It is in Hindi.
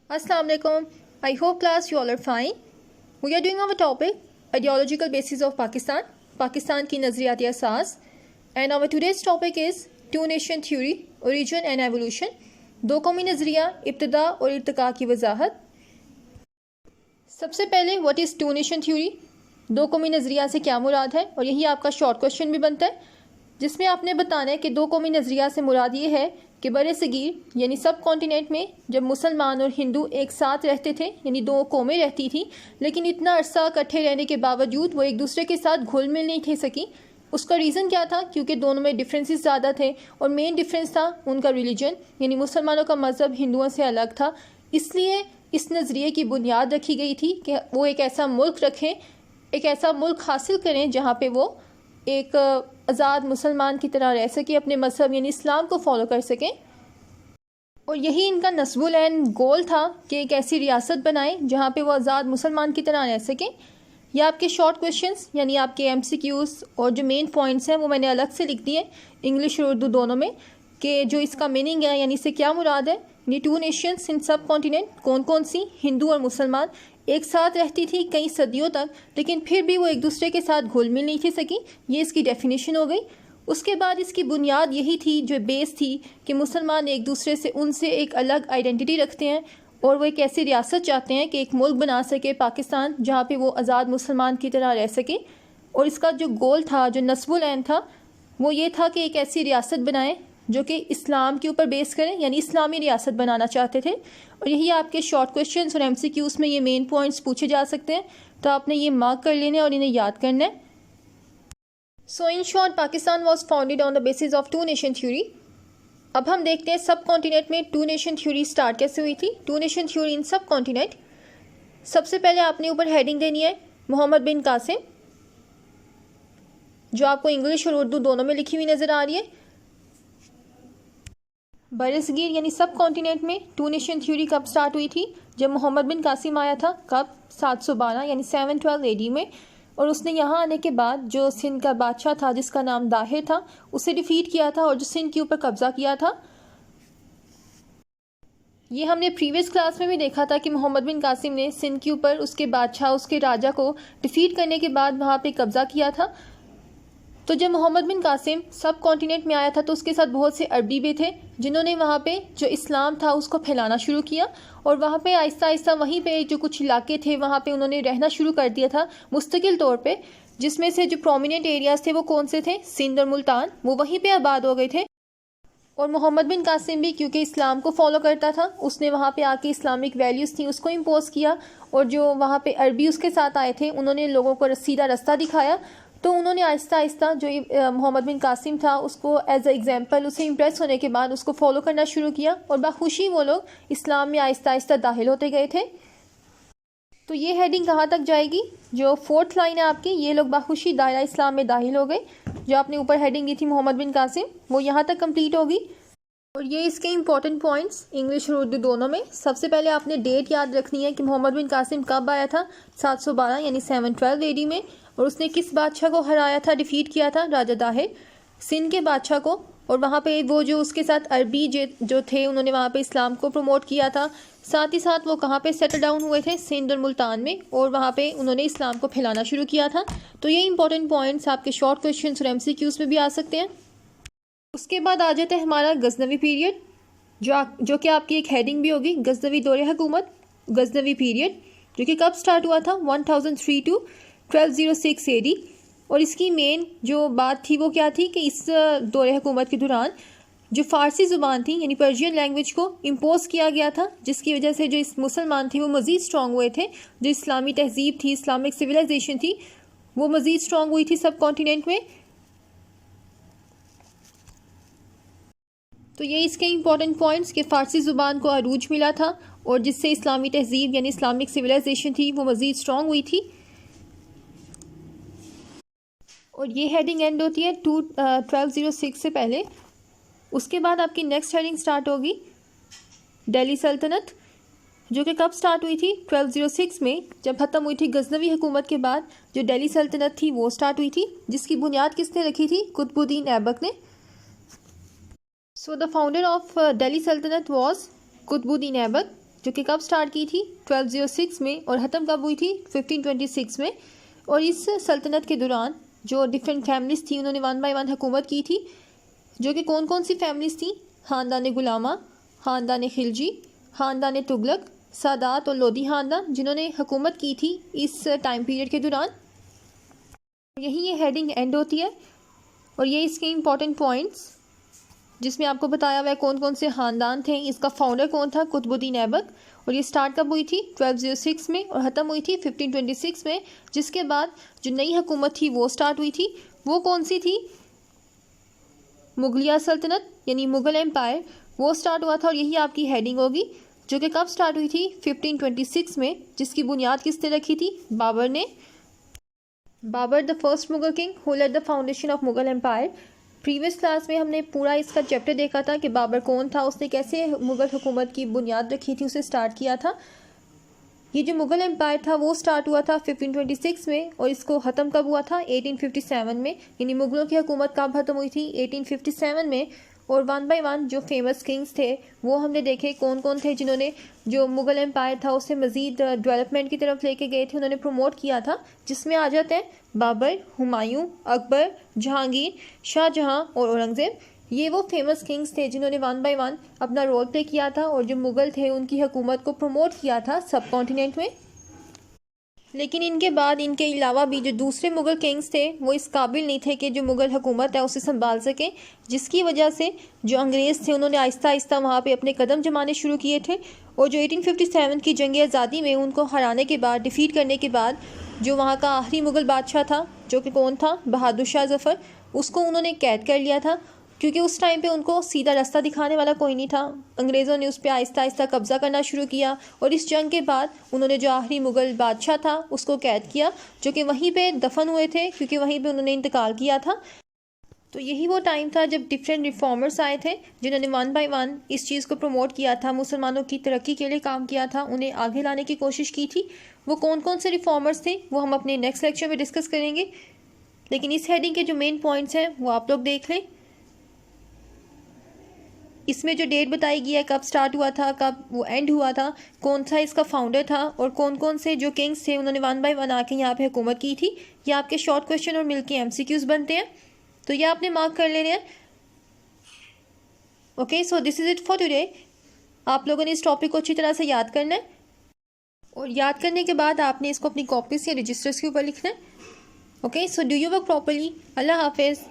Assalamu alaikum. I hope class you all are fine. We are doing our topic ideological basis of Pakistan, Pakistan की नज़रियाती असास, and our today's topic is two nation theory, origin and evolution. दो कौमी नज़रिया, इब्तिदा और इर्तिका की वजाहत. सबसे पहले what is two nation theory, दो कौमी नज़रिया से क्या मुराद है, और यही आपका शॉर्ट क्वेश्चन भी बनता है जिसमें आपने बताना है कि दो कौमी नज़रिया से मुराद ये है कि बड़े सगीर यानी सब कॉन्टिनेंट में जब मुसलमान और हिंदू एक साथ रहते थे, यानी दो कौमें रहती थी, लेकिन इतना अरसा इकट्ठे रहने के बावजूद वो एक दूसरे के साथ घुल मिल नहीं थे सकी. उसका रीज़न क्या था? क्योंकि दोनों में डिफरेंसेस ज़्यादा थे और मेन डिफरेंस था उनका रिलीजन, यानी मुसलमानों का मज़हब हिंदुओं से अलग था. इसलिए इस नज़रिए की बुनियाद रखी गई थी कि वो एक ऐसा मुल्क रखें, एक ऐसा मुल्क हासिल करें जहाँ पे वो एक आज़ाद मुसलमान की तरह रह सके, अपने मज़हब यानी इस्लाम को फॉलो कर सकें. और यही इनका नस्बुल एंड गोल था कि एक ऐसी रियासत बनाएं जहाँ पे वो आज़ाद मुसलमान की तरह रह सकें. ये आपके शॉर्ट क्वेश्चंस यानी आपके MCQs और जो मेन पॉइंट्स हैं वो मैंने अलग से लिख दिए इंग्लिश और उर्दू दोनों में, कि जो इसका मीनिंग है यानी इससे क्या मुराद है. यानी टू नेशंस इन सब कॉन्टिनेंट, कौन कौन सी, हिंदू और मुसलमान एक साथ रहती थी कई सदियों तक, लेकिन फिर भी वो एक दूसरे के साथ घुल मिल नहीं थी सकी. ये इसकी डेफिनेशन हो गई. उसके बाद इसकी बुनियाद यही थी, जो बेस थी, कि मुसलमान एक दूसरे से उनसे एक अलग आइडेंटिटी रखते हैं और वो एक ऐसी रियासत चाहते हैं कि एक मुल्क बना सके पाकिस्तान जहाँ पे वो आज़ाद मुसलमान की तरह रह सके. और इसका जो गोल था, जो नस्बुल ऐन था, वो ये था कि एक ऐसी रियासत बनाएं जो कि इस्लाम के ऊपर बेस करें, यानी इस्लामी रियासत बनाना चाहते थे. और यही आपके शॉर्ट क्वेश्चंस और MCQs में ये मेन पॉइंट्स पूछे जा सकते हैं, तो आपने ये मार्क कर लेने और इन्हें याद करना है. So in short, Pakistan was founded on the basis of two nation theory. अब हम देखते हैं सब कॉन्टिनेंट में टू नेशन थ्योरी स्टार्ट कैसे हुई थी. टू नेशन थ्योरी इन सब कॉन्टिनेंट. सबसे पहले आपने ऊपर हेडिंग देनी है मोहम्मद बिन कासिम, जो आपको इंग्लिश और उर्दू दोनों में लिखी हुई नज़र आ रही है. बरसगीर यानी सब कॉन्टिनेंट में टू नेशन थ्योरी कब स्टार्ट हुई थी? जब मोहम्मद बिन कासिम आया था. कब? 712 यानी 712 AD में. और उसने यहाँ आने के बाद जो सिंध का बादशाह था जिसका नाम दाहिर था, उसे डिफीट किया था और जो सिंध के ऊपर कब्जा किया था. ये हमने प्रीवियस क्लास में भी देखा था कि मोहम्मद बिन कासिम ने सिंध के ऊपर उसके बादशाह, उसके राजा को डिफीट करने के बाद वहाँ पे कब्जा किया था. तो जब मोहम्मद बिन कासिम सब कॉन्टिनेंट में आया था तो उसके साथ बहुत से अरबी भी थे जिन्होंने वहाँ पे जो इस्लाम था उसको फैलाना शुरू किया. और वहाँ पे आहिस्ता आहिस्ता वहीं पे जो कुछ इलाके थे वहाँ पे उन्होंने रहना शुरू कर दिया था मुस्तकिल तौर पे, जिसमें से जो प्रोमिनेंट एरियाज़ थे वो कौन से थे? सिंध और मुल्तान, वो वहीं पे आबाद हो गए थे. और मोहम्मद बिन कासिम भी क्योंकि इस्लाम को फॉलो करता था, उसने वहाँ पे आके इस्लामिक वैल्यूज़ थी उसको इम्पोज किया. और जो वहाँ पे अरबी उसके साथ आए थे उन्होंने लोगों को सीधा रास्ता दिखाया. तो उन्होंने आहिस्ता आहिस्ता जो मोहम्मद बिन कासिम था उसको एज अ एग्जाम्पल, उसे इम्प्रेस होने के बाद उसको फॉलो करना शुरू किया और बाखुशी वो लोग इस्लाम में आहिस्ता आहिस्ता दाखिल होते गए थे. तो ये हेडिंग कहाँ तक जाएगी? जो फोर्थ लाइन है आपकी, ये लोग बाखुशी दायरा इस्लाम में दाखिल हो गए, जो आपने ऊपर हेडिंग दी थी मोहम्मद बिन कासिम, वो यहाँ तक कंप्लीट होगी. और ये इसके इंपॉर्टेंट पॉइंट्स इंग्लिश और उर्दू दोनों में. सबसे पहले आपने डेट याद रखनी है कि मोहम्मद बिन कासिम कब आया था? 712 यानी 712 AD में. और उसने किस बादशाह को हराया था, डिफीट किया था? राजा दाहिर, सिंध के बादशाह को. और वहाँ पे वो जो उसके साथ अरबी जो थे उन्होंने वहाँ पे इस्लाम को प्रमोट किया था. साथ ही साथ वो कहाँ पे सेटल डाउन हुए थे? सिंध और मुल्तान में. और वहाँ पे उन्होंने इस्लाम को फैलाना शुरू किया था. तो ये इंपॉर्टेंट पॉइंट्स आपके शॉर्ट क्वेश्चन और MCQs में भी आ सकते हैं. उसके बाद आ जाता है हमारा गजनवी पीरियड, जो कि आपकी एक हेडिंग भी होगी, गजनवी दौरे हुकूमत, गजनवी पीरियड, जो कि कब स्टार्ट हुआ था? 1003 to 1206 AD. और इसकी मेन जो बात थी वो क्या थी कि इस दौरे हुकूमत के दौरान जो फ़ारसी ज़ुबान थी यानी पर्शियन लैंग्वेज को इम्पोज किया गया था, जिसकी वजह से जो इस मुसलमान थे वो मज़ीद स्ट्रॉन्ग हुए थे. जो इस्लामी तहजीब थी, इस्लामिक सिविलाइजेशन थी, वो मज़ीद स्ट्रॉन्ग हुई थी सब कॉन्टिनेंट में. तो ये इसके इंपॉर्टेंट पॉइंट्स कि फ़ारसी ज़ुबान को अरूज मिला था और जिससे इस्लामी तहजीब यानी इस्लामिक सिविलाइजेशन थी वो मज़ीद स्ट्रॉन्ग हुई थी. और ये हेडिंग एंड होती है 1206 से पहले. उसके बाद आपकी नेक्स्ट हेडिंग स्टार्ट होगी दिल्ली सल्तनत, जो कि कब स्टार्ट हुई थी? 1206 में, जब ख़त्म हुई थी गजनवी हुकूमत के बाद जो दिल्ली सल्तनत थी वो स्टार्ट हुई थी, जिसकी बुनियाद किसने रखी थी? कुतुबुद्दीन ऐबक ने. So the founder of Delhi सल्तनत वॉज कुतुबुद्दीन ऐबक, जो कि कब स्टार्ट की थी 1206 में और ख़त्म कब हुई थी 1526 में। और इस सल्तनत के दौरान जो डिफरेंट फैमिलीज़ थी उन्होंने 1 बाय 1 हुकूमत की थी, जो कि कौन कौन सी फैमिलीज़ थी? ख़ानदान गुलामा, ख़ानदान खिलजी, ख़ानदान तुगलक, सादात और लोधी ख़ानदान, जिन्होंने हुकूमत की थी इस टाइम पीरियड के दौरान। यही ये हेडिंग एंड होती है और ये इसके इम्पॉर्टेंट पॉइंट्स जिसमें आपको बताया हुआ है कौन कौन से ख़ानदान थे। इसका फाउंडर कौन था? कुतुबुद्दीन ऐबक। और ये स्टार्ट कब हुई थी 1206 में और ख़त्म हुई थी 1526 में। जिसके बाद जो नई हुकूमत थी वो स्टार्ट हुई थी, वो कौन सी थी? मुगलिया सल्तनत यानी मुग़ल एम्पायर, वो स्टार्ट हुआ था और यही आपकी हेडिंग होगी, जो कि कब स्टार्ट हुई थी 1526 में, जिसकी बुनियाद किसने रखी थी? बाबर ने। Babur the first Mughal king who laid the foundation of Mughal empire. Previous class में हमने पूरा इसका चैप्टर देखा था कि बाबर कौन था, उसने कैसे मुग़ल हुकूमत की बुनियाद रखी थी, उसे स्टार्ट किया था। ये जो मुग़ल एम्पायर था वो स्टार्ट हुआ था 1526 में और इसको ख़त्म कब हुआ था 1857 में। यानी मुग़लों की हुकूमत कब ख़त्म हुई थी 1857 में। और 1 बाय 1 जो फेमस किंग्स थे वो हमने देखे कौन कौन थे जिन्होंने जो मुग़ल एम्पायर था उसे मज़ीद डेवलपमेंट की तरफ लेके गए थे, उन्होंने प्रमोट किया था, जिसमें आ जाते हैं बाबर, हुमायूं, अकबर, जहांगीर, शाहजहां और औरंगज़ेब। ये वो फेमस किंग्स थे जिन्होंने 1 बाय 1 अपना रोल प्ले किया था और जो मुग़ल थे उनकी हुकूमत को प्रमोट किया था सब कॉन्टिनेंट में। लेकिन इनके बाद इनके अलावा भी जो दूसरे मुग़ल किंग्स थे वो इस काबिल नहीं थे कि जो मुग़ल हुकूमत है उसे संभाल सकें, जिसकी वजह से जो अंग्रेज़ थे उन्होंने आहिस्ता आहिस्ता वहाँ पे अपने कदम जमाने शुरू किए थे। और जो 1857 की जंग आज़ादी में उनको हराने के बाद, डिफ़ीट करने के बाद, जो वहाँ का आखिरी मुग़ल बादशाह था जो कि कौन था? बहादुर शाह ज़फ़र, उसको उन्होंने कैद कर लिया था, क्योंकि उस टाइम पे उनको सीधा रास्ता दिखाने वाला कोई नहीं था। अंग्रेज़ों ने उस पर आहिस्ता आहिस्ता कब्ज़ा करना शुरू किया और इस जंग के बाद उन्होंने जो आखिरी मुग़ल बादशाह था उसको कैद किया, जो कि वहीं पे दफन हुए थे क्योंकि वहीं पे उन्होंने इंतकाल किया था। तो यही वो टाइम था जब डिफरेंट रिफॉर्मर्स आए थे जिन्होंने 1 बाय 1 इस चीज़ को प्रमोट किया था, मुसलमानों की तरक्की के लिए काम किया था, उन्हें आगे लाने की कोशिश की थी। वो कौन कौन से रिफॉर्मर्स थे वो हम अपने नेक्स्ट लेक्चर में डिस्कस करेंगे, लेकिन इस हेडिंग के जो मेन पॉइंट्स हैं वो आप लोग देख लें। इसमें जो डेट बताई गई है, कब स्टार्ट हुआ था, कब वो एंड हुआ था, कौन सा इसका फाउंडर था और कौन कौन से जो किंग्स थे उन्होंने 1 बाय 1 आके यहाँ पे हुकूमत की थी, ये आपके शॉर्ट क्वेश्चन और मिलके MCQs बनते हैं, तो ये आपने मार्क कर लेने हैं। Okay, so this is it for today. आप लोगों ने इस टॉपिक को अच्छी तरह से याद करना है और याद करने के बाद आपने इसको अपनी कॉपीज़ या रजिस्टर्स के ऊपर लिखना है। Okay, so do you work properly. अल्लाह हाफिज़।